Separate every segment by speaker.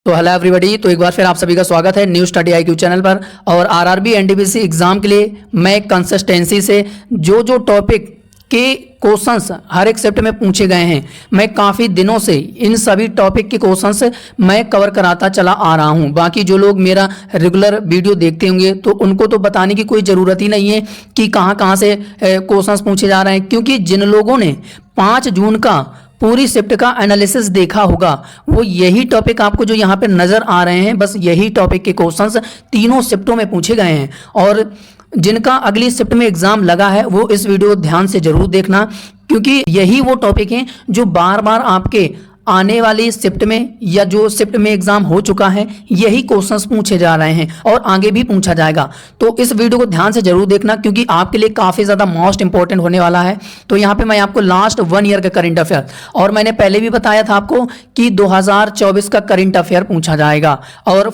Speaker 1: तो hello everybody, तो एक बार फिर आप सभी का स्वागत है न्यू स्टडी आईक्यू चैनल पर। और आरआरबी एनटीपीसी एग्जाम के लिए मैं कंसिस्टेंसी से जो टॉपिक के क्वेश्चंस हर एक शिफ्ट में पूछे गए हैं, मैं काफ़ी दिनों से इन सभी टॉपिक के क्वेश्चंस मैं कवर कराता चला आ रहा हूं। बाकी जो लोग मेरा रेगुलर वीडियो देखते होंगे तो उनको तो बताने की कोई ज़रूरत ही नहीं है कि कहां से क्वेश्चंस पूछे जा रहे हैं, क्योंकि जिन लोगों ने 5 जून का पूरी शिफ्ट का एनालिसिस देखा होगा वो यही टॉपिक आपको जो यहाँ पे नज़र आ रहे हैं, बस यही टॉपिक के क्वेश्चंस तीनों शिफ्टों में पूछे गए हैं। और जिनका अगली शिफ्ट में एग्जाम लगा है वो इस वीडियो ध्यान से जरूर देखना, क्योंकि यही वो टॉपिक हैं जो बार बार आपके आने वाली शिफ्ट में या जो शिफ्ट में एग्जाम हो चुका है यही क्वेश्चंस पूछे जा रहे हैं और आगे भी पूछा जाएगा। तो इस वीडियो को ध्यान से जरूर देखना, क्योंकि आपके लिए काफ़ी ज़्यादा मोस्ट इंपॉर्टेंट होने वाला है। तो यहाँ पे मैं आपको लास्ट 1 ईयर का करंट अफेयर, और मैंने पहले भी बताया था आपको कि 2024 का करंट अफेयर पूछा जाएगा और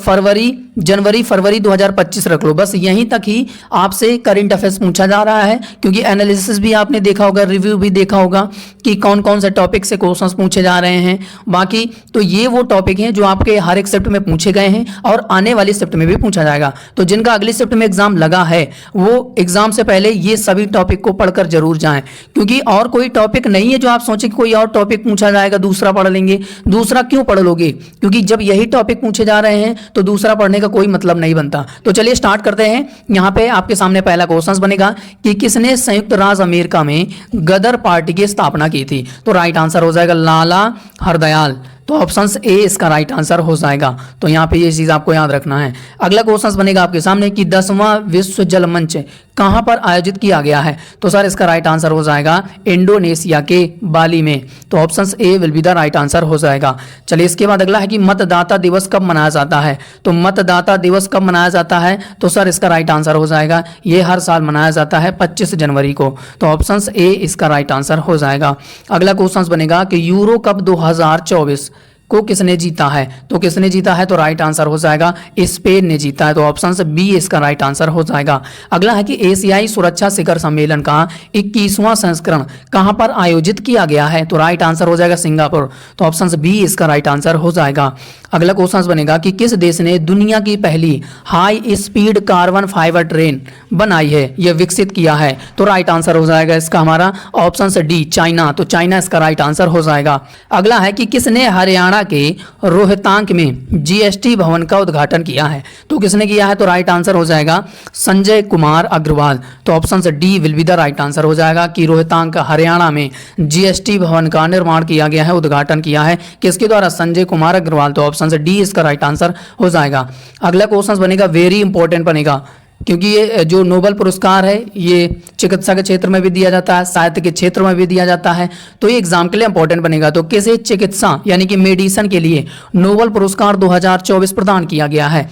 Speaker 1: जनवरी फरवरी 2025 रख लो, बस यहीं तक ही आपसे करंट अफेयर्स पूछा जा रहा है। क्योंकि एनालिसिस भी आपने देखा होगा, रिव्यू भी देखा होगा कि कौन कौन से टॉपिक से क्वेश्चंस पूछे जा रहे हैं। बाकी तो ये वो टॉपिक हैं जो आपके हर एक शिफ्ट में पूछे गए हैं और आने वाली शिफ्ट में भी पूछा जाएगा। तो जिनका अगली शिफ्ट में एग्जाम लगा है वो एग्जाम से पहले ये सभी टॉपिक को पढ़कर जरूर जाएं, क्योंकि और कोई टॉपिक नहीं है जो आप सोचें कि कोई और टॉपिक पूछा जाएगा दूसरा पढ़ लेंगे। दूसरा क्यों पढ़ लोगे, क्योंकि जब यही टॉपिक पूछे जा रहे हैं तो दूसरा पढ़ने का कोई मतलब नहीं बनता। तो चलिए स्टार्ट करते हैं। यहाँ पे आपके सामने पहला क्वेश्चन बनेगा कि किसने संयुक्त राज्य अमेरिका में गदर पार्टी की स्थापना की थी। तो राइट आंसर हो जाएगा लाला हरदयाल। तो ऑप्शन ए इसका राइट आंसर हो जाएगा। तो यहाँ पे ये चीज आपको याद रखना है। अगला क्वेश्चन बनेगा आपके सामने कि 10वां विश्व जल मंच कहां पर आयोजित किया गया है। तो सर इसका राइट आंसर हो जाएगा इंडोनेशिया के बाली में। तो option A will be the right answer हो जाएगा। चलिए इसके बाद अगला है कि मतदाता दिवस कब मनाया जाता है। तो मतदाता दिवस कब मनाया जाता है, तो सर इसका राइट आंसर हो जाएगा ये हर साल मनाया जाता है 25 जनवरी को। तो ऑप्शन ए इसका राइट आंसर हो जाएगा। अगला क्वेश्चन बनेगा कि यूरो कप 2024 को किसने जीता है। तो किसने जीता है, तो राइट आंसर हो जाएगा स्पेन ने जीता है। तो ऑप्शन बी इसका राइट आंसर हो जाएगा। अगला है कि एशियाई सुरक्षा शिखर सम्मेलन का 21वां संस्करण कहां पर आयोजित किया गया है। तो राइट आंसर हो जाएगा सिंगापुर। तो ऑप्शन बी इसका राइट आंसर हो जाएगा। अगला क्वेश्चन बनेगा कि किस देश ने दुनिया की पहली high speed carbon fibre train बनाई है, यह विकसित किया है। तो राइट आंसर हो जाएगा इसका हमारा ऑप्शन डी चाइना। तो चाइना इसका राइट आंसर हो जाएगा। अगला है कि किसने हरियाणा के रोहतांग में जीएसटी भवन का उद्घाटन किया है। तो किसने किया है, तो राइट आंसर हो जाएगा संजय कुमार अग्रवाल। तो option D will be the right answer हो जाएगा कि रोहतांग हरियाणा में जीएसटी भवन का निर्माण किया गया है, उद्घाटन किया है किसके द्वारा, संजय कुमार अग्रवाल। तो ऑप्शन डी इसका राइट आंसर हो जाएगा। अगला क्वेश्चन बनेगा वेरी इंपॉर्टेंट बनेगा, क्योंकि ये जो नोबेल पुरस्कार है ये चिकित्सा के क्षेत्र में भी दिया जाता है, साहित्य के क्षेत्र में भी दिया जाता है। तो ये एग्जाम के लिए इंपॉर्टेंट बनेगा। तो किसे चिकित्सा यानी कि मेडिसिन के लिए नोबेल पुरस्कार 2024 प्रदान किया गया है।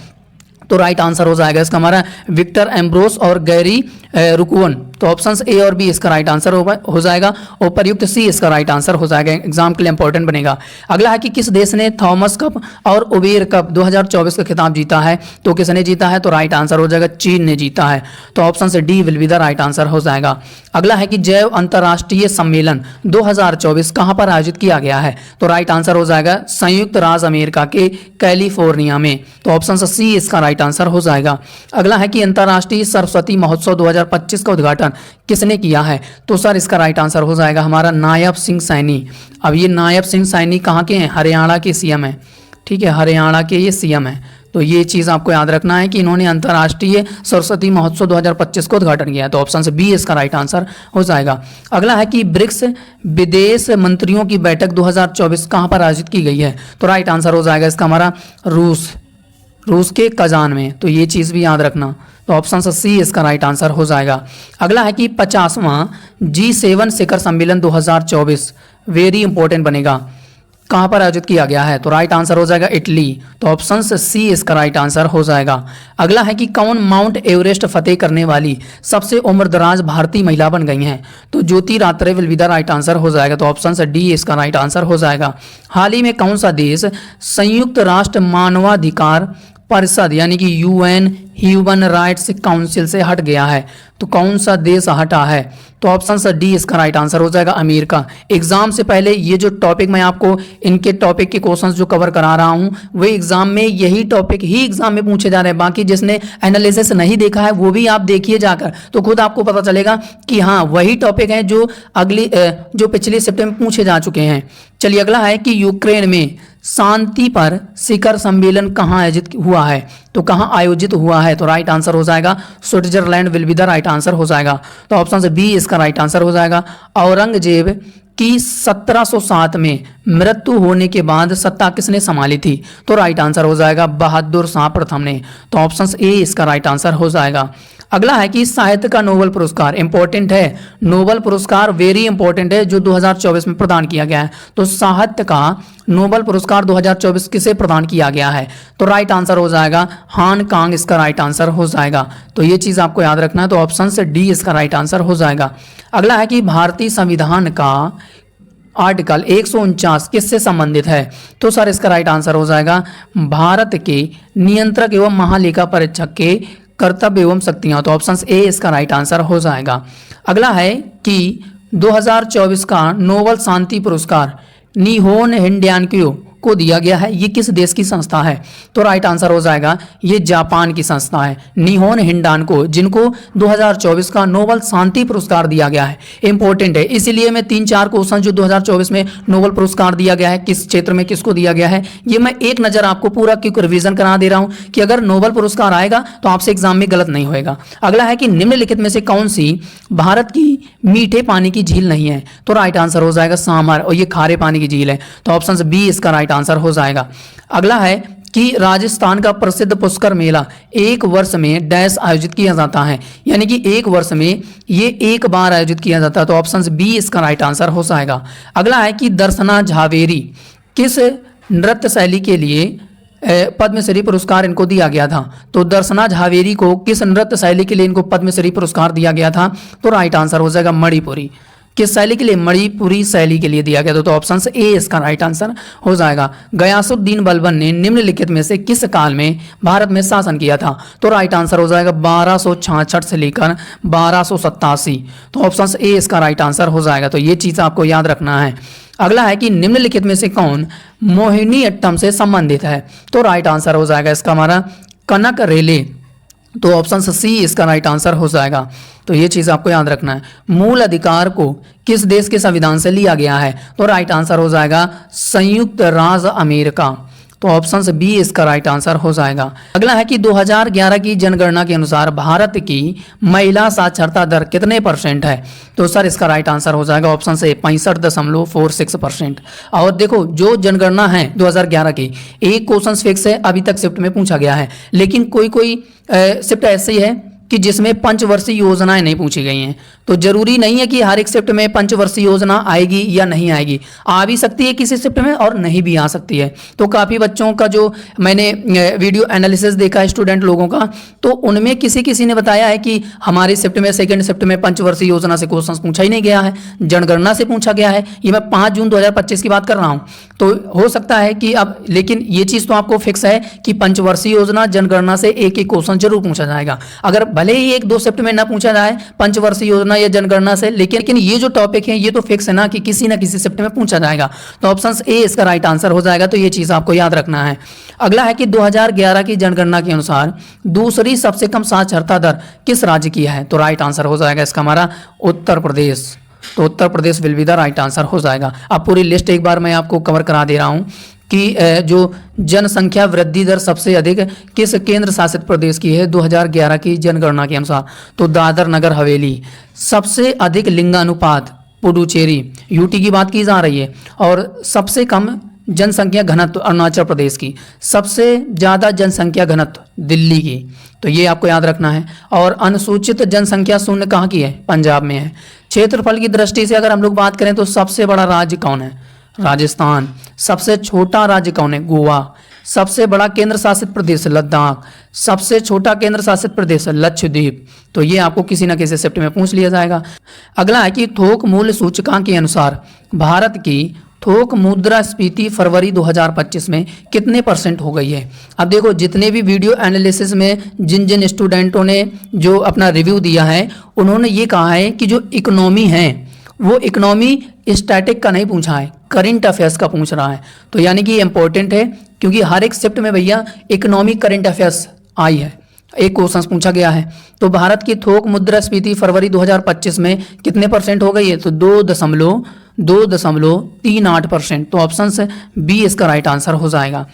Speaker 1: तो राइट आंसर हो जाएगा इसका हमारा विक्टर एम्ब्रोस और गैरी रुकवन। तो ऑप्शन ए और बी इसका राइट आंसर हो जाएगा और प्रयुक्त सी इसका राइट आंसर हो जाएगा। एग्जाम के लिए इंपॉर्टेंट बनेगा। अगला है कि किस देश ने थॉमस कप और उबेर कप 2024 का खिताब जीता है। तो किसने जीता है, तो राइट आंसर हो जाएगा चीन ने जीता है। तो option D will be the right answer हो जाएगा। अगला है कि जैव अंतर्राष्ट्रीय सम्मेलन 2024 कहां पर आयोजित किया गया है। तो राइट आंसर हो जाएगा संयुक्त राज्य अमेरिका के कैलिफोर्निया में। तो ऑप्शन सी इसका राइट आंसर हो जाएगा। अगला है कि अंतर्राष्ट्रीय सरस्वती महोत्सव 2025 का उद्घाटन किसने किया है। तो सर इसका राइट आंसर हो जाएगा हमारा नायब सिंह सैनी। अब ये नायब सिंह सैनी कहाँ के हैं, हरियाणा के सीएम है। ठीक है, हरियाणा के ये सीएम है। तो ये चीज़ आपको याद रखना है कि इन्होंने अंतर्राष्ट्रीय सरस्वती महोत्सव 2025 को उद्घाटन किया है। तो ऑप्शन बी इसका राइट आंसर हो जाएगा। अगला है कि ब्रिक्स विदेश मंत्रियों की बैठक 2024 कहाँ पर आयोजित की गई है। तो राइट आंसर हो जाएगा इसका हमारा रूस के कजान में। तो ये चीज़ भी याद रखना। तो ऑप्शन सी इसका राइट आंसर हो जाएगा। अगला है कि 50वां G7 शिखर सम्मेलन 2024 वेरी इंपॉर्टेंट बनेगा, कहाँ पर आयोजित किया गया है। तो राइट आंसर हो जाएगा इटली। तो ऑप्शन सी इसका राइट आंसर हो जाएगा। अगला है कि कौन माउंट एवरेस्ट फतेह करने वाली सबसे उम्रदराज भारतीय महिला बन गई हैं। तो Jyoti Ratre will be the right answer हो जाएगा। तो ऑप्शन डी इसका राइट आंसर हो जाएगा। हाल ही में कौन सा देश संयुक्त राष्ट्र मानवाधिकार परिषद यानी कि यूएन ह्यूमन राइट्स काउंसिल से हट गया है। तो कौन सा देश हटा है? तो ऑप्शन सा डी इसका राइट आंसर हो जाएगा, अमेरिका। एग्जाम से पहले ये जो टॉपिक मैं आपको इनके टॉपिक के क्वेश्चंस जो कवर करा रहा हूं वो एग्जाम में यही टॉपिक ही एग्जाम में पूछे जा रहे हैं। बाकी जिसने एनालिसिस नहीं देखा है वो भी आप देखिए जाकर, तो खुद आपको पता चलेगा कि हाँ वही टॉपिक है जो जो पिछले शिफ्ट में पूछे जा चुके हैं। चलिए अगला है कि यूक्रेन में शांति पर शिखर सम्मेलन कहाँ आयोजित हुआ है? तो कहाँ आयोजित हुआ है? तो राइट आंसर हो जाएगा Switzerland will be the right answer हो जाएगा। तो ऑप्शन से बी इसका राइट आंसर हो जाएगा। औरंगजेब की 1707 में मृत्यु होने के बाद सत्ता किसने संभाली थी? तो राइट आंसर हो जाएगा बहादुर शाह प्रथम ने। तो ऑप्शन ए इसका राइट आंसर हो जाएगा। अगला है कि साहित्य का नोबेल पुरस्कार इंपॉर्टेंट है, नोबेल पुरस्कार वेरी इंपॉर्टेंट है जो 2024 में प्रदान किया गया है। तो साहित्य का नोबेल पुरस्कार 2024 किसे प्रदान किया गया है? तो राइट आंसर हो जाएगा हान कांग इसका राइट आंसर हो जाएगा। तो ये चीज आपको याद रखना है। तो ऑप्शन से डी इसका राइट आंसर हो जाएगा। अगला है कि भारतीय संविधान का आर्टिकल 149 किससे संबंधित है? तो सर इसका राइट आंसर हो जाएगा भारत के नियंत्रक एवं महालेखा परीक्षक के कर्तव्य एवं शक्तियां। तो ऑप्शन ए इसका राइट आंसर हो जाएगा। अगला है कि 2024 का नोबेल शांति पुरस्कार निहोन हिंडैनक्यो को दिया गया है। ये किस देश की संस्था है? तो राइट आंसर हो जाएगा ये जापान की संस्था है निहोन हिंडानको, जिनको 2024 का नोबेल शांति पुरस्कार दिया गया है। इंपॉर्टेंट है, इसीलिए मैं 3-4 क्वेश्चन जो 2024 में नोबेल पुरस्कार दिया गया है किस क्षेत्र में किसको दिया गया है ये मैं एक नजर आपको पूरा क्यों रिवीजन करा दे रहा हूं कि अगर नोबेल पुरस्कार आएगा तो आपसे एग्जाम में गलत नहीं होएगा। अगला है कि निम्नलिखित में से कौन सी भारत की मीठे पानी की झील नहीं है? तो राइट आंसर हो जाएगा सामर, और ये खारे पानी की झील है। तो ऑप्शन बी इसका राइट आंसर हो जाएगा। अगला है कि राजस्थान का प्रसिद्ध पुष्कर मेला एक वर्ष में डैश आयोजित किया जाता है, यानी कि एक वर्ष में ये एक बार आयोजित किया जाता है। तो ऑप्शन बी इसका राइट आंसर हो जाएगा। अगला है कि दर्शना झावेरी किस नृत्य शैली के लिए पद्मश्री पुरस्कार इनको दिया गया था? तो दर्शना झावेरी को किस नृत्य शैली के लिए इनको पद्मश्री पुरस्कार दिया गया था? तो राइट आंसर हो जाएगा मणिपुरी। किस शैली के लिए? मणिपुरी शैली के लिए दिया गया था। तो ऑप्शन ए इसका राइट आंसर हो जाएगा। गयासुद्दीन बलबन ने निम्नलिखित में से किस काल में भारत में शासन किया था? तो राइट आंसर हो जाएगा 1266 से लेकर 1287। तो ऑप्शन ए इसका राइट आंसर हो जाएगा। तो ये चीज आपको याद रखना है। अगला है कि निम्नलिखित में से कौन मोहिनीअट्टम से संबंधित है? तो राइट आंसर हो जाएगा इसका हमारा कनक रेले। तो ऑप्शन सी इसका राइट आंसर हो जाएगा। तो ये चीज़ आपको याद रखना है। मूल अधिकार को किस देश के संविधान से लिया गया है? तो राइट आंसर हो जाएगा संयुक्त राज्य अमेरिका। तो ऑप्शन बी इसका राइट आंसर हो जाएगा। अगला है कि 2011 की जनगणना के अनुसार भारत की महिला साक्षरता दर कितने % है? तो सर इसका राइट आंसर हो जाएगा ऑप्शन से 65.46%। और देखो जो जनगणना है 2011 की एक क्वेश्चन फिक्स है, अभी तक शिफ्ट में पूछा गया है, लेकिन कोई शिफ्ट ऐसी है कि जिसमें पंचवर्षीय योजनाएं नहीं पूछी गई हैं। तो जरूरी नहीं है कि हर एक शिफ्ट में पंचवर्षीय योजना आएगी या नहीं आएगी, आ भी सकती है किसी शिफ्ट में और नहीं भी आ सकती है। तो काफ़ी बच्चों का जो मैंने वीडियो एनालिसिस देखा है स्टूडेंट लोगों का, तो उनमें किसी ने बताया है कि हमारी शिफ्ट में सेकेंड शिफ्ट में पंचवर्षीय योजना से क्वेश्चन पूछा ही नहीं गया है, जनगणना से पूछा गया है। ये मैं 5 जून 2025 की बात कर रहा हूँ। तो हो सकता है कि अब, लेकिन ये चीज़ तो आपको फिक्स है कि पंचवर्षीय योजना जनगणना से एक क्वेश्चन जरूर पूछा जाएगा। अगर भले ही 1-2 शिफ्ट में ना पूछा जाए पंचवर्षीय योजना या जनगणना से, लेकिन ये जो टॉपिक है ये तो फिक्स है ना कि किसी ना किसी शिफ्ट में पूछा जाएगा। तो ऑप्शन ए इसका राइट आंसर हो जाएगा। तो ये चीज आपको याद रखना है। अगला है कि 2011 की जनगणना के अनुसार दूसरी सबसे कम साक्षरता दर किस राज्य की है? तो राइट आंसर हो जाएगा इसका हमारा उत्तर प्रदेश। तो Uttar Pradesh will be the right answer हो जाएगा। अब पूरी लिस्ट एक बार मैं आपको कवर करा दे रहा हूँ कि जो जनसंख्या वृद्धि दर सबसे अधिक किस केंद्र शासित प्रदेश की है 2011 की जनगणना के अनुसार? तो दादर नगर हवेली। सबसे अधिक लिंगानुपात पुडुचेरी यूटी की बात की जा रही है, और सबसे कम जनसंख्या घनत्व अरुणाचल प्रदेश की, सबसे ज़्यादा जनसंख्या घनत्व दिल्ली की। तो ये आपको याद रखना है। और अनुसूचित जनसंख्या शून्य कहाँ की है? पंजाब में है। क्षेत्रफल की दृष्टि से अगर हम लोग बात करें तो सबसे बड़ा राज्य कौन है? राजस्थान। सबसे छोटा राज्य कौन है? गोवा। सबसे बड़ा केंद्र शासित प्रदेश लद्दाख। सबसे छोटा केंद्र शासित प्रदेश लक्षद्वीप। तो ये आपको किसी न किसी शिफ्ट में पूछ लिया जाएगा। अगला है कि थोक मूल्य सूचकांक के अनुसार भारत की 49वीं स्थान पर है। तो ऑप्शन सी इसका राइट आंसर हो जाएगा। तो ऑप्शन सी इसका राइट आंसर हो जाएगा। अगला है कि 2024 का नोबेल शांति पुरस्कार किसे दिया गया है? तो राइट आंसर हो जाएगा भारत की थोक मुद्रास्फीति फरवरी 2025 में कितने % हो गई है। अब देखो जितने भी वीडियो एनालिसिस में जिन जिन स्टूडेंटों ने जो अपना रिव्यू दिया है उन्होंने ये कहा है कि जो इकोनॉमी है वो इकोनॉमी स्टैटिक का नहीं पूछा है, करंट अफेयर्स का पूछ रहा है। तो यानी कि ये इंपॉर्टेंट है क्योंकि हर एक शिफ्ट में भैया इकोनॉमी करंट अफेयर्स आई है, एक क्वेश्चन पूछा गया है। तो भारत की थोक मुद्रास्फीति फरवरी 2025 में कितने % हो गई है, तो 2.38%। तो ऑप्शन से बी इसका राइट आंसर हो जाएगा।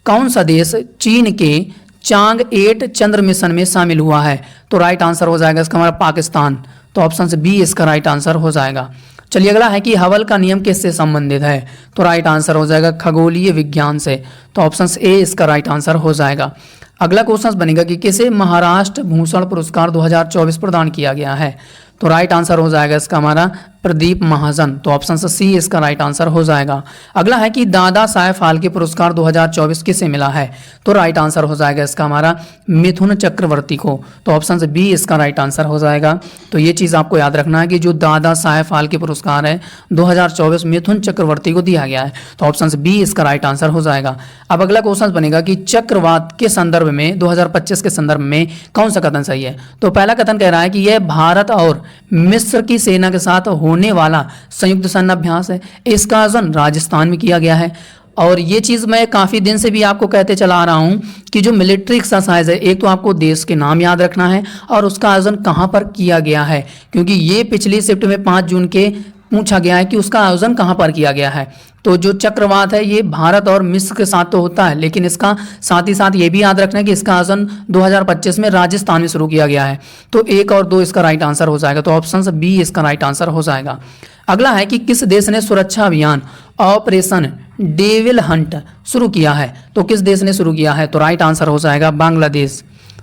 Speaker 1: कौन सा देश चीन के चांग 8 चंद्र मिशन में शामिल हुआ है, तो राइट आंसर हो जाएगा इसका हमारा पाकिस्तान। तो ऑप्शन से बी इसका राइट आंसर हो जाएगा। चलिए अगला है कि हबल का नियम किससे संबंधित है, तो राइट आंसर हो जाएगा खगोलीय विज्ञान से। तो ऑप्शन ए इसका राइट आंसर हो जाएगा। अगला क्वेश्चन बनेगा कि किसे महाराष्ट्र भूषण पुरस्कार 2024 प्रदान किया गया है, तो राइट आंसर हो जाएगा इसका हमारा प्रदीप महाजन। तो ऑप्शन से सी इसका राइट आंसर हो जाएगा। अगला है कि दादा साहेब फाल्के पुरस्कार 2024 किसे मिला है, तो राइट आंसर हो जाएगा इसका हमारा मिथुन चक्रवर्ती को। तो ऑप्शन से बी इसका राइट आंसर हो जाएगा। तो ये चीज़ आपको याद रखना है कि जो दादा साहेब फाल्के पुरस्कार है 2024 मिथुन चक्रवर्ती को दिया गया है। तो ऑप्शन से बी इसका राइट आंसर हो जाएगा। अब अगला क्वेश्चन बनेगा कि चक्रवात के संदर्भ में 2025 के संदर्भ में कौन सा कथन सही है। तो पहला कथन कह रहा है कि यह भारत और मिस्र की सेना के साथ होने वाला संयुक्त सैन्य अभ्यास है। इसका आयोजन राजस्थान में किया गया है। और ये चीज़ मैं काफ़ी दिन से भी आपको कहते चला आ रहा हूँ कि जो मिलिट्री एक्सरसाइज है, एक तो आपको देश के नाम याद रखना है और उसका आयोजन कहाँ पर किया गया है, क्योंकि ये पिछली शिफ्ट में 5 जून के पूछा गया है कि उसका आयोजन कहाँ पर किया गया है। तो जो चक्रवात है ये भारत और मिस्र के साथ तो होता है, लेकिन इसका साथ ही साथ ये भी याद रखना है कि इसका आयोजन 2025 में राजस्थान में शुरू किया गया है। तो 1 और 2 इसका राइट आंसर हो जाएगा। तो ऑप्शन से बी इसका राइट आंसर हो जाएगा। अगला है कि किस देश ने सुरक्षा अभियान ऑपरेशन डेविल हंट शुरू किया है, तो किस देश ने शुरू किया है, तो राइट आंसर हो जाएगा बांग्लादेश।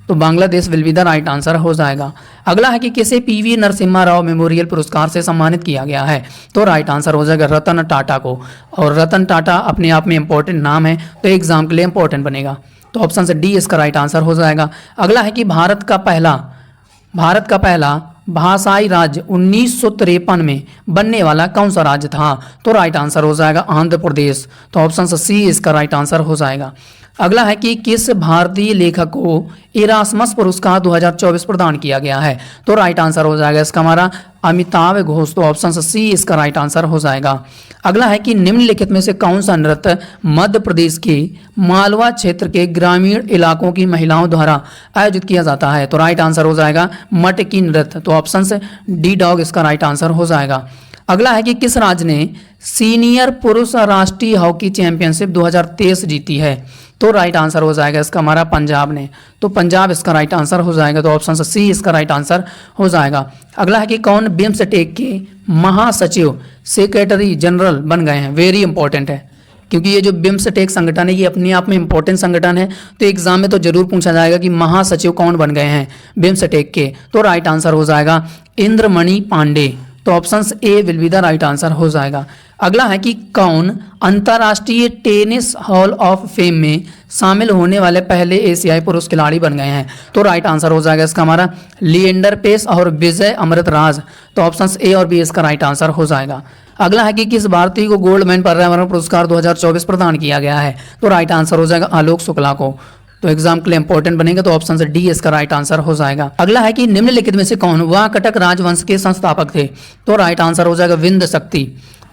Speaker 1: तो Bangladesh will be the right answer हो जाएगा। अगला है कि किसे पीवी नरसिम्हा राव मेमोरियल पुरस्कार से सम्मानित किया गया है, तो राइट आंसर हो जाएगा रतन टाटा को। और रतन टाटा अपने आप में इंपॉर्टेंट नाम है, तो एग्जाम के लिए इंपॉर्टेंट बनेगा। तो ऑप्शन से डी इसका राइट आंसर हो जाएगा। अगला है कि भारत का पहला भाषाई राज्य 1953 में बनने वाला कौन सा राज्य था, तो राइट आंसर हो जाएगा आंध्र प्रदेश। तो ऑप्शन से सी इसका राइट आंसर हो जाएगा। अगला है कि किस भारतीय लेखक को इरास्मस पुरस्कार 2024 प्रदान किया गया है, तो राइट आंसर हो जाएगा इसका हमारा अमिताभ घोष। तो ऑप्शन से सी इसका राइट आंसर हो जाएगा। अगला है कि निम्नलिखित में से कौन सा नृत्य मध्य प्रदेश के मालवा क्षेत्र के ग्रामीण इलाकों की महिलाओं द्वारा आयोजित किया जाता है, तो राइट आंसर हो जाएगा मटकी नृत्य। तो ऑप्शन से डी डॉग इसका राइट आंसर हो जाएगा। अगला है कि किस राज्य ने सीनियर पुरुष राष्ट्रीय हॉकी चैंपियनशिप 2023 जीती है, तो राइट आंसर हो जाएगा इसका हमारा पंजाब ने। तो पंजाब इसका राइट आंसर हो जाएगा। तो ऑप्शन से सी इसका राइट आंसर हो जाएगा। अगला है कि कौन बिम्सटेक के महासचिव सेक्रेटरी जनरल बन गए हैं, वेरी इंपॉर्टेंट है क्योंकि ये जो बिम्सटेक संगठन है ये अपने आप में इंपॉर्टेंट संगठन है। तो एग्जाम में तो जरूर पूछा जाएगा कि महासचिव कौन बन गए हैं बिम्सटेक के, तो राइट आंसर हो जाएगा इंद्रमणि पांडे। तो option A will be the right answer हो जाएगा। अगला है कि कौन अंतर्राष्ट्रीय टेनिस हॉल ऑफ फेम में शामिल होने वाले पहले एशियाई पुरुष खिलाड़ी बन गए हैं, तो राइट आंसर हो जाएगा इसका हमारा लिएंडर पेस और विजय अमृतराज। तो ऑप्शन ए और बी इसका राइट आंसर हो जाएगा। अगला है कि किस भारतीय को गोल्ड मैन पर्यावरण पुरस्कार 2024 प्रदान किया गया है, तो राइट आंसर हो जाएगा आलोक शुक्ला को। तो एग्जाम के लिए इंपॉर्टेंट बनेगा। तो ऑप्शन से डी इसका राइट आंसर हो जाएगा। अगला है कि निम्नलिखित में से कौन वह कटक राजवंश के संस्थापक थे, तो राइट आंसर हो जाएगा विंध्य शक्ति।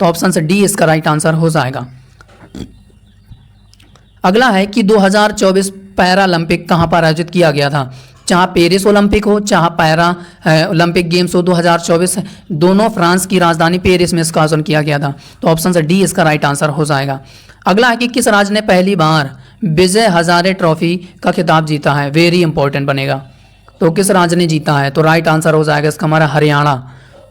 Speaker 1: तो ऑप्शन से डी इसका राइट आंसर हो जाएगा। अगला है कि 2024 पैरालंपिक कहां पर आयोजित किया गया था, चाहे पेरिस ओलंपिक हो चाहे पैरा ओलंपिक गेम्स हो 2024, दोनों फ्रांस की राजधानी पेरिस में इसका आयोजन किया गया था। तो ऑप्शन से डी इसका राइट आंसर हो जाएगा। अगला है कि किस राज्य ने पहली बार विजय हजारे ट्रॉफी का खिताब जीता है, वेरी इंपॉर्टेंट बनेगा। तो किस राज्य ने जीता है, तो राइट आंसर हो जाएगा इसका हमारा हरियाणा।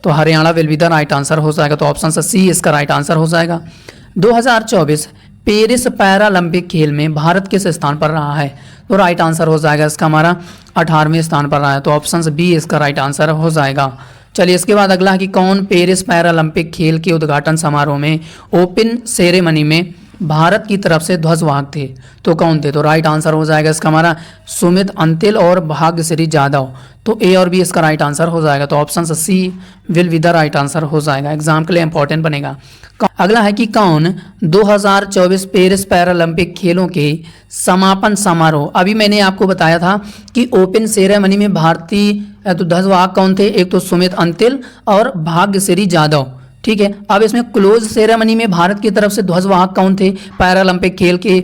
Speaker 1: तो Haryana will be the right answer हो जाएगा। तो ऑप्शन से सी इसका राइट आंसर हो जाएगा। 2024 पेरिस पैरालंपिक खेल में भारत किस स्थान पर रहा है, तो राइट आंसर हो जाएगा इसका हमारा 18वें स्थान पर रहा है। तो ऑप्शन से बी इसका राइट आंसर हो जाएगा। चलिए इसके बाद अगला है कि कौन पेरिस पैरालंपिक खेल के उद्घाटन समारोह में ओपन सेरेमनी में भारत की तरफ से ध्वजवाहक थे, तो कौन थे? तो राइट आंसर हो जाएगा इसका हमारा सुमित अंतिल और भाग्यश्री जाधव। तो ए और बी इसका राइट आंसर हो जाएगा। तो option C will be the right answer हो जाएगा, एग्जाम के लिए इंपॉर्टेंट बनेगा। अगला है कि कौन 2024 पेरिस पैरालंपिक खेलों के समापन समारोह, अभी मैंने आपको बताया था कि ओपन सेरेमनी में भारतीय तो ध्वजवाहक कौन थे? एक तो सुमित अंतिल और भाग्यश्री जाधव, ठीक है। अब इसमें क्लोज सेरेमनी में भारत की तरफ से ध्वजवाहक कौन थे पैरालंपिक खेल के?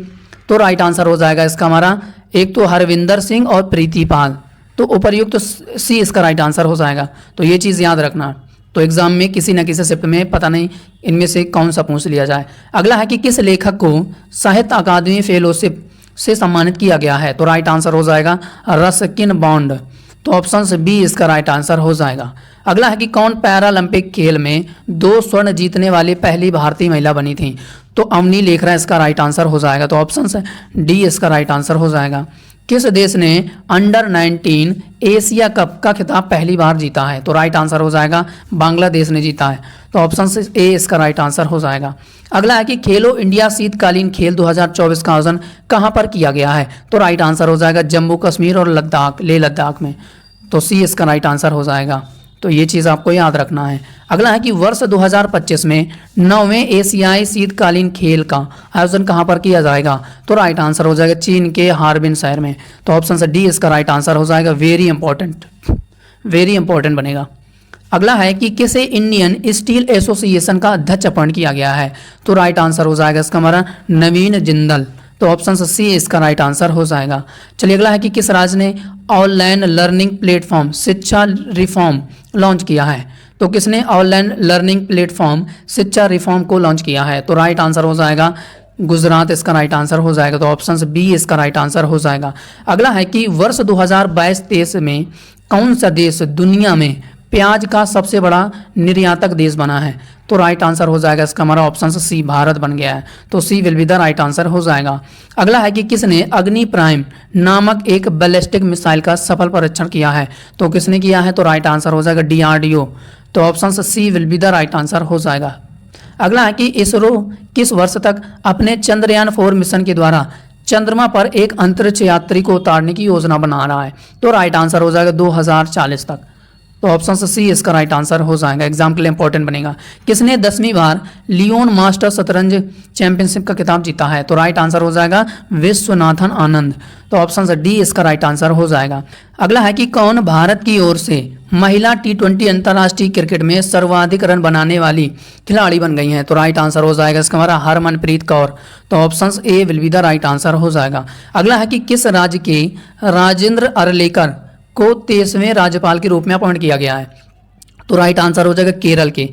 Speaker 1: तो राइट आंसर हो जाएगा इसका हमारा एक तो हरविंदर सिंह और प्रीति पाल। तो उपर्युक्त तो सी इसका राइट आंसर हो जाएगा। तो ये चीज़ याद रखना, तो एग्जाम में किसी न किसी शिफ्ट में पता नहीं इनमें से कौन सा पूछ लिया जाए। अगला है कि किस लेखक को साहित्य अकादमी फेलोशिप से सम्मानित किया गया है? तो राइट आंसर हो जाएगा रस्किन बॉन्ड। तो ऑप्शन बी इसका राइट आंसर हो जाएगा। अगला है कि कौन पैरालंपिक खेल में 2 स्वर्ण जीतने वाली पहली भारतीय महिला बनी थी? तो अवनी लेखरा इसका राइट आंसर हो जाएगा। तो ऑप्शन डी इसका राइट आंसर हो जाएगा। किस देश ने अंडर 19 एशिया कप का खिताब पहली बार जीता है? तो राइट आंसर हो जाएगा बांग्लादेश ने जीता है। तो ऑप्शन ए इसका राइट आंसर हो जाएगा। अगला है कि खेलो इंडिया शीतकालीन खेल 2024 का आयोजन कहां पर किया गया है? तो राइट आंसर हो जाएगा जम्मू कश्मीर और लद्दाख, लेह लद्दाख में। तो सी इसका राइट आंसर हो जाएगा। तो ये चीज़ आपको याद रखना है। अगला है कि वर्ष 2025 में 9वें एशियाई शीतकालीन खेल का आयोजन कहां पर किया जाएगा? तो राइट आंसर हो जाएगा चीन के हार्बिन शहर में। तो ऑप्शन से डी इसका राइट आंसर हो जाएगा। वेरी इंपॉर्टेंट बनेगा। अगला है कि किसे इंडियन स्टील एसोसिएशन का अध्यक्ष अपॉइंट किया गया है? तो राइट आंसर हो जाएगा इसका हमारा नवीन जिंदल। तो ऑप्शन सी इसका राइट आंसर हो जाएगा। चलिए अगला है कि किस राज्य ने ऑनलाइन लर्निंग प्लेटफॉर्म शिक्षा रिफॉर्म लॉन्च किया है? तो किसने ऑनलाइन लर्निंग प्लेटफॉर्म शिक्षा रिफॉर्म को लॉन्च किया है? तो राइट आंसर हो जाएगा गुजरात इसका राइट आंसर हो जाएगा। तो ऑप्शन बी इसका राइट आंसर हो जाएगा। अगला है कि वर्ष 2022-23 में कौन सा देश दुनिया में प्याज का सबसे बड़ा निर्यातक देश बना है? तो राइट आंसर हो जाएगा इसका हमारा ऑप्शन सी भारत बन गया है। तो C will be the right answer हो जाएगा। अगला है कि किसने अग्नि प्राइम नामक एक बैलिस्टिक मिसाइल का सफल परीक्षण किया है? तो किसने किया है? तो राइट आंसर हो जाएगा DRDO। तो option C will be the right answer हो जाएगा। अगला है कि इसरो किस वर्ष तक अपने चंद्रयान 4 मिशन के द्वारा चंद्रमा पर एक अंतरिक्ष यात्री को उतारने की योजना बना रहा है? तो राइट आंसर हो जाएगा 2040 तक। तो ऑप्शन सी इसका राइट आंसर हो जाएगा, एग्जाम के लिए इंपॉर्टेंट बनेगा। किसने 10वीं बार लियोन मास्टर शतरंज चैंपियनशिप का खिताब जीता है? तो राइट आंसर हो जाएगा विश्वनाथन आनंद। तो ऑप्शन डी इसका राइट आंसर हो जाएगा। अगला है कि कौन भारत की ओर से महिला T20 अंतर्राष्ट्रीय क्रिकेट में सर्वाधिक रन बनाने वाली खिलाड़ी बन गई हैं? तो राइट आंसर हो जाएगा इसका हमारा हरमनप्रीत कौर। तो option A will be the right answer हो जाएगा। अगला है कि किस राज्य के राजेंद्र अरलेकर को 23वें राज्यपाल के रूप में अपॉइंट किया गया है? तो राइट आंसर हो जाएगा केरल के।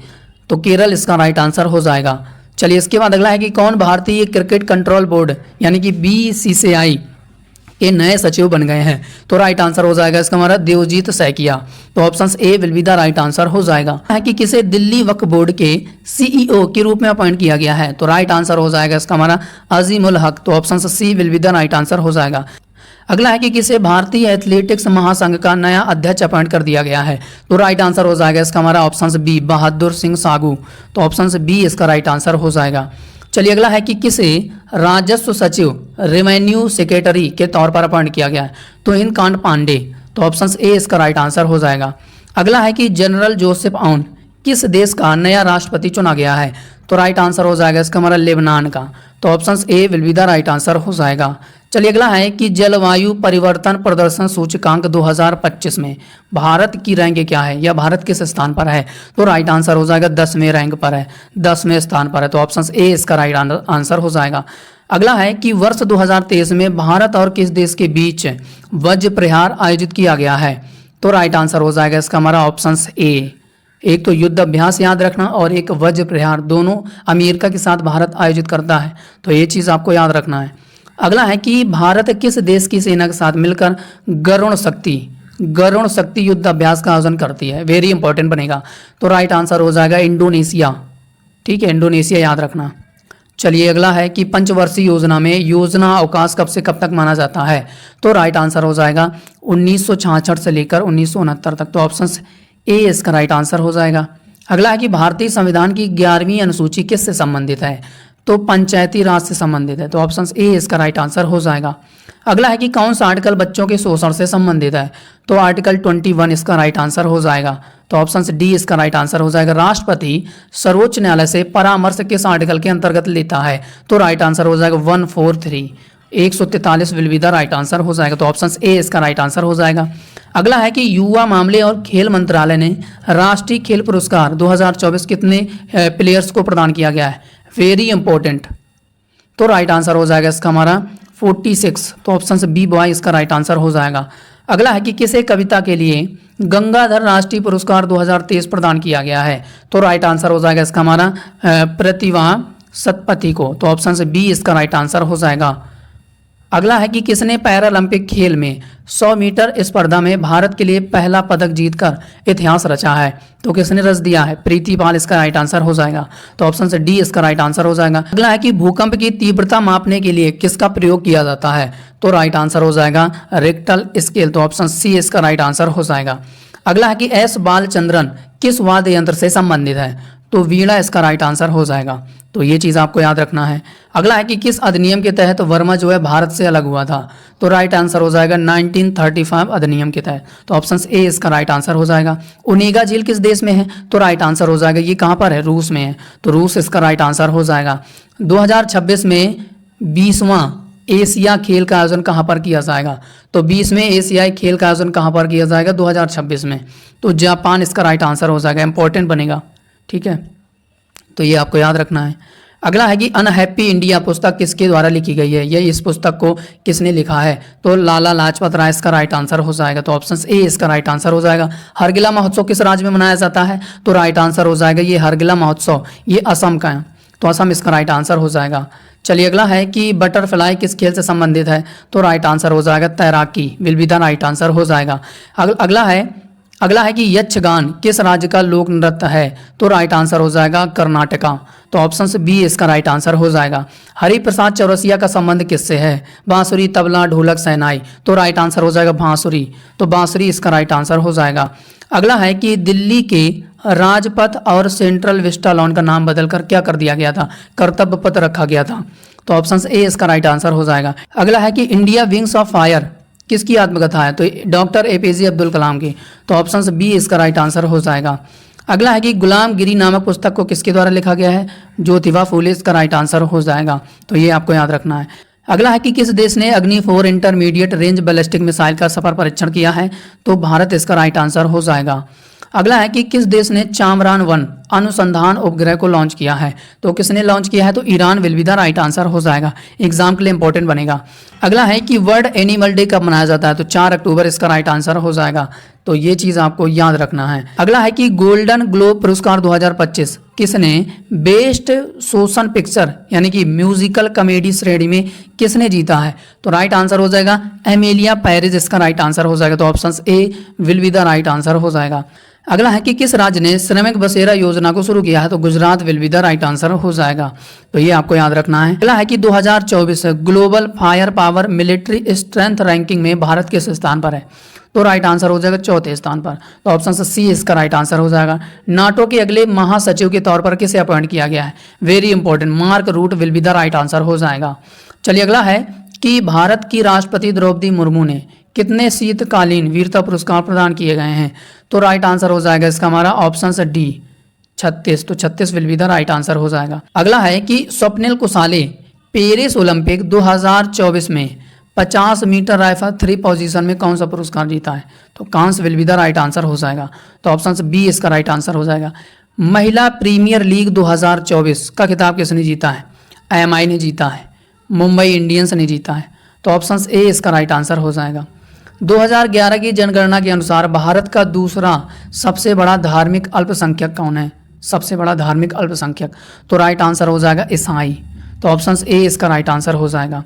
Speaker 1: तो केरल इसका राइट आंसर हो जाएगा। चलिए इसके बाद अगला है कि कौन भारतीय क्रिकेट कंट्रोल बोर्ड यानी कि BCCI के नए सचिव बन गए हैं? तो राइट आंसर हो जाएगा इसका हमारा देवजीत सैकिया। तो option A will be the right answer हो जाएगा। है कि किसे दिल्ली वक्फ बोर्ड के CEO के रूप में अपॉइंट किया गया है? तो राइट आंसर हो जाएगा इसका हमारा अजीमुल हक। तो option C will be the right answer हो जाएगा। अगला है कि किसे भारतीय एथलेटिक्स महासंघ का नया अध्यक्ष अपॉइंट कर दिया गया है? तो राइट आंसर हो जाएगा इसका हमारा ऑप्शन बी बहादुर सिंह सागू। तो ऑप्शन बी इसका राइट आंसर हो जाएगा। चलिए अगला है कि किसे राजस्व सचिव रेवेन्यू सेक्रेटरी के तौर पर अपॉइंट किया गया है? तो हिंदकांत पांडे। तो ऑप्शन ए इसका राइट आंसर हो जाएगा। अगला है कि जनरल जोसेफ आउन किस देश का नया राष्ट्रपति चुना गया है? तो राइट आंसर हो जाएगा इसका हमारा लेबनान का। तो option A will be the right answer हो जाएगा। चलिए अगला है कि जलवायु परिवर्तन प्रदर्शन सूचकांक 2025 में भारत की रैंक क्या है या भारत किस स्थान पर है? तो राइट आंसर हो जाएगा 10वें रैंक पर है, 10वें स्थान पर है। तो ऑप्शन ए इसका राइट आंसर हो जाएगा। अगला है कि वर्ष 2023 में भारत और किस देश के बीच वज्र प्रहार आयोजित किया गया है? तो राइट आंसर हो जाएगा इसका हमारा ऑप्शन ए। एक तो युद्ध अभ्यास याद रखना और एक वज्र प्रहार, दोनों अमेरिका के साथ भारत आयोजित करता है। तो ये चीज़ आपको याद रखना है। अगला है कि भारत किस देश की सेना के साथ मिलकर गरुण शक्ति युद्ध अभ्यास का आयोजन करती है? वेरी इंपॉर्टेंट बनेगा। तो राइट आंसर हो जाएगा इंडोनेशिया। ठीक है, इंडोनेशिया याद रखना। चलिए अगला है कि पंचवर्षीय योजना में योजना अवकाश कब से कब तक माना जाता है? तो राइट आंसर हो जाएगा 1966 से लेकर 1969 तक। तो ऑप्शन ए इसका राइट आंसर हो जाएगा। अगला है कि भारतीय संविधान की 11वीं अनुसूची किससे संबंधित है? तो पंचायती राज से संबंधित है, तो ऑप्शन ए इसका राइट आंसर हो जाएगा। अगला है कि कौन सा आर्टिकल बच्चों के शोषण से संबंधित है, तो आर्टिकल 21 इसका राइट आंसर हो जाएगा, तो ऑप्शन डी इसका राइट आंसर हो जाएगा। राष्ट्रपति सर्वोच्च न्यायालय से परामर्श किस आर्टिकल के अंतर्गत लेता है, तो राइट आंसर हो जाएगा 143, 143 will be the right answer हो जाएगा, तो ऑप्शन ए इसका राइट आंसर हो जाएगा। अगला है कि युवा मामले और खेल मंत्रालय ने राष्ट्रीय खेल पुरस्कार 2024 कितने प्लेयर्स को प्रदान किया गया है, वेरी इंपॉर्टेंट, तो राइट आंसर हो जाएगा इसका हमारा 46, तो ऑप्शन बी बॉय इसका राइट आंसर हो जाएगा। अगला है कि किसे कविता के लिए गंगाधर राष्ट्रीय पुरस्कार 2023 प्रदान किया गया है, तो राइट आंसर हो जाएगा इसका हमारा प्रतिभा सतपथी को, तो ऑप्शन बी इसका राइट आंसर हो जाएगा। अगला है कि किसने पैरालंपिक खेल में 100 मीटर स्पर्धा में भारत के लिए पहला पदक जीतकर इतिहास रचा है, तो किसने रच दिया है, प्रीति पाल इसका राइट आंसर हो जाएगा, तो ऑप्शन से डी इसका राइट आंसर हो जाएगा। अगला है कि भूकंप की तीव्रता मापने के लिए किसका प्रयोग किया जाता है, तो राइट आंसर हो जाएगा रिक्टर स्केल, तो ऑप्शन सी इसका राइट आंसर हो जाएगा। अगला है कि एस बालचंद्रन किस वाद्य यंत्र से संबंधित है, तो वीणा इसका राइट आंसर हो जाएगा, तो ये चीज़ आपको याद रखना है। अगला है कि किस अधिनियम के तहत वर्मा जो है भारत से अलग हुआ था, तो राइट आंसर हो जाएगा 1935 अधिनियम के तहत, तो ऑप्शन ए इसका राइट आंसर हो जाएगा। ओनेगा झील किस देश में है, तो राइट आंसर हो जाएगा, ये कहाँ पर है, रूस में है, तो रूस इसका राइट आंसर हो जाएगा। 2026 में 20वां एशिया खेल का आयोजन कहाँ पर किया जाएगा, तो 20वें एशियाई खेल का आयोजन कहाँ पर किया जाएगा 2026 में, तो जापान इसका राइट आंसर हो जाएगा, इंपॉर्टेंट बनेगा, ठीक है, तो ये आपको याद रखना है। अगला है कि अनहैप्पी इंडिया पुस्तक किसके द्वारा लिखी गई है, ये इस पुस्तक को किसने लिखा है, तो लाला लाजपत राय इसका राइट आंसर हो जाएगा, तो ऑप्शन ए इसका राइट आंसर हो जाएगा। हरगिला महोत्सव किस राज्य में मनाया जाता है, तो राइट आंसर हो जाएगा ये हरगिला महोत्सव, ये असम का है, तो असम इसका राइट आंसर हो जाएगा। चलिए अगला है कि बटरफ्लाई किस खेल से संबंधित है, तो राइट आंसर हो जाएगा तैराकी, will be the right answer हो जाएगा। अगला है कि यक्षगान किस राज्य का लोक नृत्य है, तो राइट आंसर हो जाएगा कर्नाटका, तो ऑप्शन से बी इसका राइट आंसर हो जाएगा। हरिप्रसाद चौरसिया का संबंध किससे है, बांसुरी तबला ढोलक शहनाई, तो राइट आंसर हो जाएगा बांसुरी, तो बांसुरी इसका राइट आंसर हो जाएगा। अगला है कि दिल्ली के राजपथ और सेंट्रल विस्टा लॉन का नाम बदलकर क्या कर दिया गया था, कर्तव्य पथ रखा गया था, तो ऑप्शन ए इसका राइट आंसर हो जाएगा। अगला है कि इंडिया विंग्स ऑफ फायर किसकी आत्मकथा है, तो डॉक्टर एपीजे अब्दुल कलाम की, तो ऑप्शन बी इसका राइट आंसर हो जाएगा। अगला है कि गुलामगिरी नामक पुस्तक को किसके द्वारा लिखा गया है, ज्योतिबा फूले इसका राइट आंसर हो जाएगा, तो ये आपको याद रखना है। अगला है कि किस देश ने अग्नि 4 इंटरमीडिएट रेंज बैलिस्टिक मिसाइल का सफल परीक्षण किया है, तो भारत इसका राइट आंसर हो जाएगा। अगला है कि किस देश ने चामरान-1 अनुसंधान उपग्रह को लॉन्च किया है, तो किसने लॉन्च किया है, तो Iran will be the right answer हो जाएगा, एग्जाम के लिए इंपॉर्टेंट बनेगा। अगला है कि वर्ल्ड एनिमल डे कब मनाया जाता है, तो 4 अक्टूबर इसका राइट आंसर हो जाएगा, तो ये चीज़ आपको याद रखना है। अगला है कि गोल्डन ग्लोब पुरस्कार 2025 किसने बेस्ट सोशल पिक्चर यानी कि म्यूजिकल कॉमेडी श्रेणी में किसने जीता है, तो राइट आंसर हो जाएगा एमेलिया पैरिस इसका राइट आंसर हो जाएगा, तो option A will be the right answer हो जाएगा। अगला है कि किस राज्य ने श्रमिक बसेरा योजना को शुरू किया है, तो Gujarat will be the right answer हो जाएगा, तो ये आपको याद रखना है। अगला है कि 2024 global fire power military strength ranking में भारत किस स्थान पर है, तो राइट आंसर हो जाएगा 4थे स्थान पर, तो ऑप्शन सी इसका राइट आंसर हो जाएगा। नाटो के अगले महासचिव के तौर पर किसे अपॉइंट किया गया है, very important, mark root will be the right answer हो जाएगा। चलिए अगला है कि भारत की राष्ट्रपति द्रौपदी मुर्मू ने कितने शीतकालीन वीरता पुरस्कार प्रदान किए गए हैं, तो राइट आंसर हो जाएगा इसका हमारा ऑप्शन से डी 36, तो 36 will be the right answer हो जाएगा। अगला है कि स्वप्निल कुसाले पेरिस ओलंपिक 2024 में 50 मीटर राइफल 3 पोजीशन में कौन सा पुरस्कार जीता है, तो कांस्य will be the right answer हो जाएगा, तो ऑप्शन से बी इसका राइट आंसर हो जाएगा। महिला प्रीमियर लीग 2024 का खिताब किसने जीता है, एएमआई ने जीता है, मुंबई इंडियंस ने जीता है, तो ऑप्शन ए इसका राइट आंसर हो जाएगा। 2011 की जनगणना के अनुसार भारत का दूसरा सबसे बड़ा धार्मिक अल्पसंख्यक कौन है, सबसे बड़ा धार्मिक अल्पसंख्यक, तो राइट आंसर हो जाएगा ईसाई, तो ऑप्शन ए इसका राइट आंसर हो जाएगा।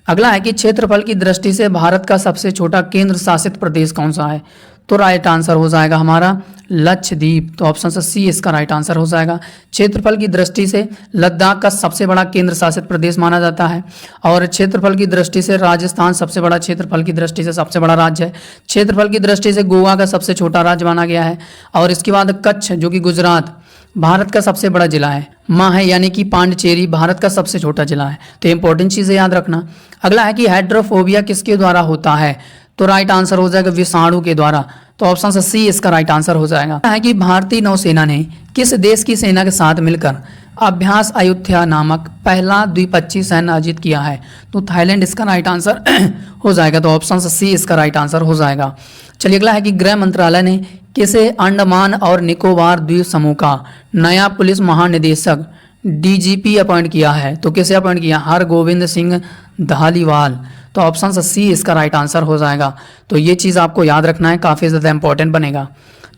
Speaker 1: अगला है कि क्षेत्रफल की दृष्टि से भारत का सबसे छोटा केंद्र शासित प्रदेश कौन सा है, तो राइट आंसर हो जाएगा हमारा लक्षद्वीप, तो ऑप्शन सी इसका राइट आंसर हो जाएगा। क्षेत्रफल की दृष्टि से लद्दाख का सबसे बड़ा केंद्र शासित प्रदेश माना जाता है, और क्षेत्रफल की दृष्टि से राजस्थान सबसे बड़ा क्षेत्रफल की दृष्टि से सबसे बड़ा राज्य है। क्षेत्रफल की दृष्टि से गोवा का सबसे छोटा राज्य माना गया है, और इसके बाद कच्छ जो कि गुजरात भारत का सबसे बड़ा जिला है। माँ है यानी कि पांडिचेरी भारत का सबसे छोटा जिला है। तो इंपॉर्टेंट चीज़ें याद रखना। अगला है कि हाइड्रोफोबिया किसके द्वारा होता है? तो राइट आंसर हो जाएगा विषाणु के द्वारा। तो ऑप्शन सी इसका राइट आंसर हो जाएगा। है कि भारतीय नौसेना ने किस देश की सेना के साथ मिलकर अभ्यास अयोध्या नामक पहला द्विपक्षीय सैन्य आयोजित किया है? तो थाईलैंड इसका राइट आंसर हो जाएगा। तो ऑप्शन सी इसका राइट आंसर हो जाएगा। चलिए अगला है कि गृह मंत्रालय ने किसे अंडमान और निकोबार द्वीप समूह का नया पुलिस महानिदेशक डीजीपी अपॉइंट किया है? तो किसे अपॉइंट किया? हरगोविंद सिंह धालीवाल। तो ऑप्शन सी इसका राइट आंसर हो जाएगा। तो ये चीज़ आपको याद रखना है, काफ़ी ज़्यादा इंपॉर्टेंट बनेगा।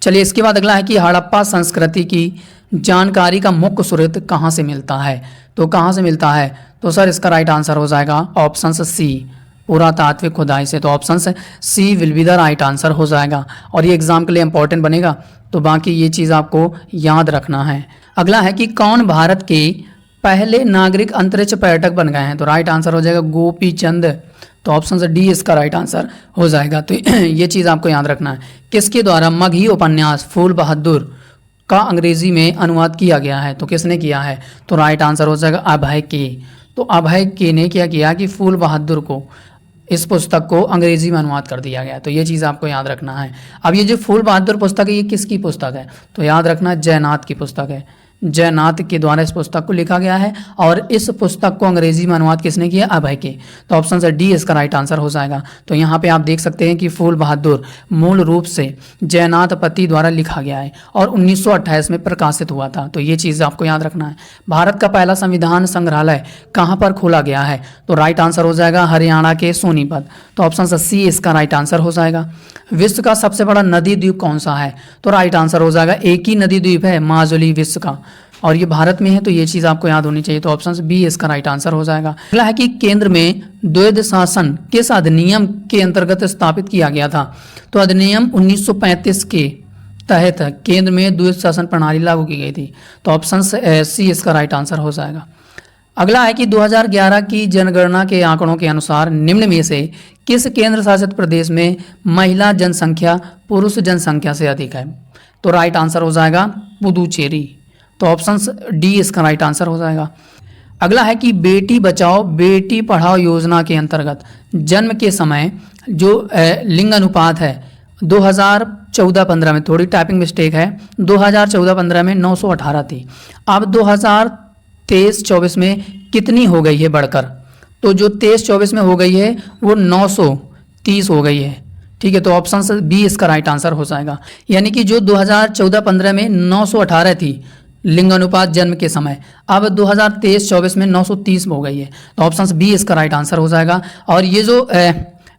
Speaker 1: चलिए इसके बाद अगला है कि हड़प्पा संस्कृति की जानकारी का मुख्य स्रोत कहाँ से मिलता है? तो कहाँ से मिलता है? तो सर इसका राइट आंसर हो जाएगा ऑप्शन सी पुरातात्विक खुदाई से। तो option C will be the right answer हो जाएगा और ये एग्जाम के लिए इंपॉर्टेंट बनेगा। तो बाकी ये चीज़ आपको याद रखना है। अगला है कि कौन भारत के पहले नागरिक अंतरिक्ष पर्यटक बन गए हैं? तो राइट आंसर हो जाएगा गोपी चंद। तो ऑप्शन से डी इसका राइट आंसर हो जाएगा। तो ये चीज़ आपको याद रखना है। किसके द्वारा मगही उपन्यास फूल बहादुर का अंग्रेजी में अनुवाद किया गया है? तो किसने किया है? तो राइट आंसर हो जाएगा अभय के। तो अभय के ने क्या किया कि फूल बहादुर को, इस पुस्तक को अंग्रेजी में अनुवाद कर दिया गया। तो ये चीज़ आपको याद रखना है। अब ये जो फूल बहादुर पुस्तक है ये किसकी पुस्तक है? तो याद रखना जयनाथ की पुस्तक है। जयनाथ के द्वारा इस पुस्तक को लिखा गया है और इस पुस्तक को अंग्रेजी में अनुवाद किसने किया? अभय के। तो ऑप्शन से डी इसका राइट आंसर हो जाएगा। तो यहाँ पे आप देख सकते हैं कि फूल बहादुर मूल रूप से जयनाथ पति द्वारा लिखा गया है और 1928 में प्रकाशित हुआ था। तो ये चीज़ आपको याद रखना है। भारत का पहला संविधान संग्रहालय कहाँ पर खोला गया है? तो राइट आंसर हो जाएगा हरियाणा के सोनीपत। तो ऑप्शन से सी इसका राइट आंसर हो जाएगा। विश्व का सबसे बड़ा नदी द्वीप कौन सा है? तो राइट आंसर हो जाएगा एक ही नदी द्वीप है माजुली विश्व का, और ये भारत में है। तो ये चीज़ आपको याद होनी चाहिए। तो ऑप्शन बी इसका राइट आंसर हो जाएगा। अगला है कि केंद्र में द्वैध शासन किस अधिनियम के अंतर्गत स्थापित किया गया था? तो अधिनियम 1935 के तहत केंद्र में द्वैध शासन प्रणाली लागू की गई थी। तो ऑप्शन सी इसका राइट आंसर हो जाएगा। अगला है कि 2011 की जनगणना के आंकड़ों के अनुसार निम्न में से किस केंद्र शासित प्रदेश में महिला जनसंख्या पुरुष जनसंख्या से अधिक है? तो राइट आंसर हो जाएगा पुदुचेरी। तो ऑप्शन डी इसका राइट आंसर हो जाएगा। अगला है कि बेटी बचाओ बेटी पढ़ाओ योजना के अंतर्गत जन्म के समय जो लिंग अनुपात है 2014-15 में, थोड़ी टाइपिंग मिस्टेक है, 2014-15 में 918 थी। अब 2023-24 में कितनी हो गई है बढ़कर? तो जो 23-24 में हो गई है वो 930 हो गई है। ठीक है, तो ऑप्शन बी इसका राइट आंसर हो जाएगा। यानी कि जो 2014-15 में 918 थी लिंग अनुपात जन्म के समय, अब 2023-24 में 930 हो गई है। तो ऑप्शन बी इसका राइट आंसर हो जाएगा। और ये जो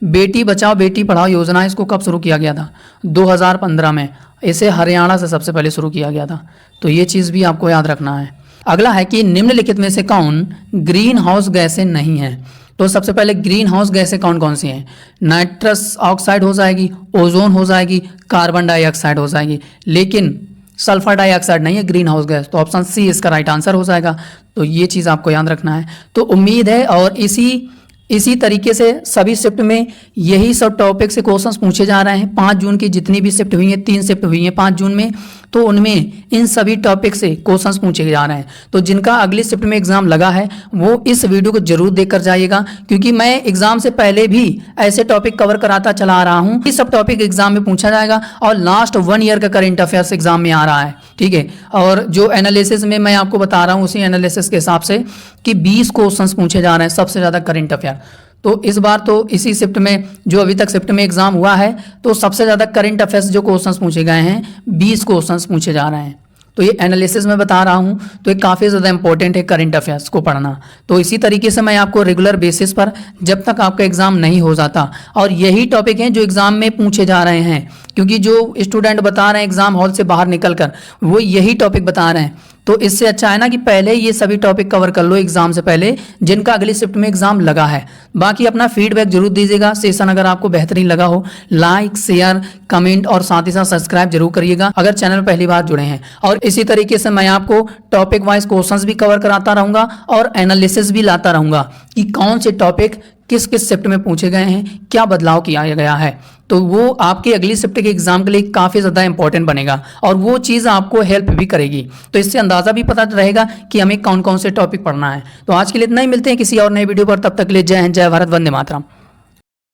Speaker 1: बेटी बचाओ बेटी पढ़ाओ योजना है इसको कब शुरू किया गया था? 2015 में। इसे हरियाणा से सबसे पहले शुरू किया गया था। तो ये चीज़ भी आपको याद रखना है। अगला है कि निम्नलिखित में से कौन ग्रीन हाउस गैसें नहीं है? तो सबसे पहले ग्रीन हाउस गैसें कौन कौन सी हैं? नाइट्रस ऑक्साइड हो जाएगी, ओजोन हो जाएगी, कार्बन डाइऑक्साइड हो जाएगी, लेकिन सल्फर डाइऑक्साइड नहीं है ग्रीन हाउस गैस। तो ऑप्शन सी इसका राइट आंसर हो जाएगा। तो ये चीज़ आपको याद रखना है। तो उम्मीद है और इसी तरीके से सभी शिफ्ट में यही सब टॉपिक से क्वेश्चंस पूछे जा रहे हैं। 5 जून की जितनी भी शिफ्ट हुई हैं, 3 शिफ्ट हुई हैं 5 जून में, तो उनमें इन सभी टॉपिक से क्वेश्चंस पूछे जा रहे हैं। तो जिनका अगली शिफ्ट में एग्जाम लगा है वो इस वीडियो को जरूर देखकर जाइएगा, क्योंकि मैं एग्जाम से पहले भी ऐसे टॉपिक कवर कराता चला आ रहा हूँ। ये सब टॉपिक एग्जाम में पूछा जाएगा और लास्ट 1 ईयर का करंट अफेयर्स एग्जाम में आ रहा है। ठीक है, और जो एनालिसिस में मैं आपको बता रहा हूँ उसी एनालिसिस के हिसाब से कि 20 क्वेश्चंस पूछे जा रहे हैं सबसे ज़्यादा करंट अफेयर। तो इस बार तो इसी शिफ्ट में जो अभी तक शिफ्ट में एग्जाम हुआ है तो सबसे ज़्यादा करंट अफेयर्स जो क्वेश्चंस पूछे गए हैं 20 क्वेश्चंस पूछे जा रहे हैं। तो ये एनालिसिस में बता रहा हूँ, तो ये काफ़ी ज़्यादा इंपॉर्टेंट है करंट अफेयर्स को पढ़ना। तो इसी तरीके से मैं आपको रेगुलर बेसिस पर जब तक आपका एग्ज़ाम नहीं हो जाता, और यही टॉपिक हैं जो एग्ज़ाम में पूछे जा रहे हैं, क्योंकि जो स्टूडेंट बता रहे हैं एग्ज़ाम हॉल से बाहर निकल कर वो यही टॉपिक बता रहे हैं। तो इससे अच्छा है ना कि पहले ये सभी टॉपिक कवर कर लो एग्जाम से पहले जिनका अगली शिफ्ट में एग्जाम लगा है। बाकी अपना फीडबैक जरूर दीजिएगा। सेशन अगर आपको बेहतरीन लगा हो लाइक शेयर कमेंट और साथ ही साथ सब्सक्राइब जरूर करिएगा अगर चैनल में पहली बार जुड़े हैं। और इसी तरीके से मैं आपको टॉपिक वाइज क्वेश्चंस भी कवर कराता रहूंगा और एनालिसिस भी लाता रहूंगा कि कौन से टॉपिक किस किस शिफ्ट में पूछे गए हैं, क्या बदलाव किया गया है, तो वो आपके अगली शिफ्ट के एग्जाम के लिए काफ़ी ज़्यादा इंपॉर्टेंट बनेगा और वो चीज़ आपको हेल्प भी करेगी। तो इससे अंदाज़ा भी पता रहेगा कि हमें कौन कौन से टॉपिक पढ़ना है। तो आज के लिए इतना ही, मिलते हैं किसी और नए वीडियो पर, तब तक के लिए जय हिंद, जय भारत, वंदे मातरम।